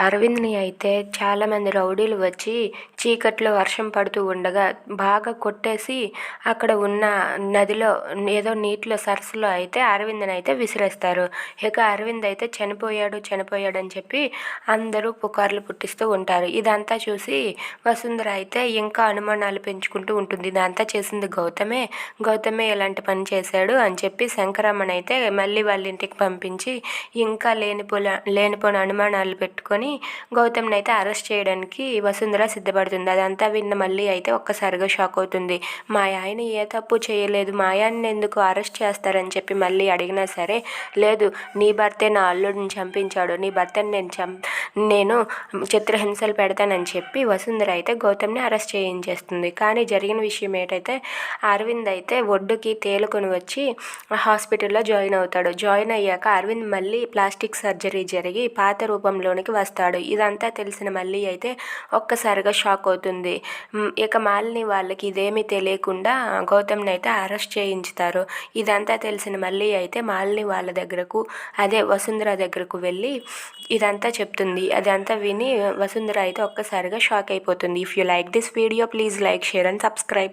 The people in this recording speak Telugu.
అరవింద్‌ని అయితే చాలామంది రౌడీలు వచ్చి చీకట్లో వర్షం పడుతూ ఉండగా బాగా కొట్టేసి అక్కడ ఉన్న నదిలో ఏదో నీటిలో సరస్సులో అయితే అరవింద్‌ని అయితే విసిరేస్తారు. ఇక అరవింద్ అయితే చనిపోయాడని చెప్పి అందరూ పుకార్లు పుట్టిస్తూ ఉంటారు. ఇదంతా చూసి వసుంధర అయితే ఇంకా అనుమానాలు పెంచుకుంటూ ఉంటుంది. ఇదంతా చేసింది గౌతమే ఇలాంటి పని చేశాడు అని చెప్పి శంకరమ్మని అయితే మళ్ళీ వాళ్ళ ఇంటికి పంపించి ఇంకా లేనిపోని అనుమానాలు పెట్టుకొని గౌతమ్ని అయితే అరెస్ట్ చేయడానికి వసుంధర సిద్ధపడుతుంది. అదంతా విన్న మళ్ళీ అయితే ఒక్కసారిగా షాక్ అవుతుంది. మా ఆయన ఏ తప్పు చేయలేదు, మా ఆయన్ని ఎందుకు అరెస్ట్ చేస్తారని చెప్పి మళ్ళీ అడిగినా సరే, లేదు నీ భర్తే నా అల్లుడిని చంపించాడు, నీ భర్తని నేను చిత్రహింసలు పెడతానని చెప్పి వసుంధర అయితే గౌతమ్ని అరెస్ట్ చేయించేస్తుంది. కానీ జరిగిన విషయం ఏంటైతే అరవింద్ అయితే ఒడ్డుకి తేలుకొని వచ్చి హాస్పిటల్లో జాయిన్ అవుతాడు. జాయిన్ అయ్యాక అరవింద్ మళ్ళీ ప్లాస్టిక్ సర్జరీ జరిగి పాత రూపంలోనికి వస్తాడు. ఇదంతా తెలిసిన మళ్ళీ అయితే ఒక్కసారిగా షాక్ అవుతుంది. ఇక మాలిని వాళ్ళకి ఇదేమీ తెలియకుండా గౌతమ్ని అయితే అరెస్ట్ చేయించుతారు. ఇదంతా తెలిసిన మళ్ళీ అయితే మాలిని వాళ్ళ దగ్గరకు, అదే వసుంధర దగ్గరకు వెళ్ళి ఇదంతా చెప్తుంది. అదంతా విని వసుంధర అయితే ఒక్కసారిగా షాక్ అయిపోతుంది. If you like this video please like, share and subscribe.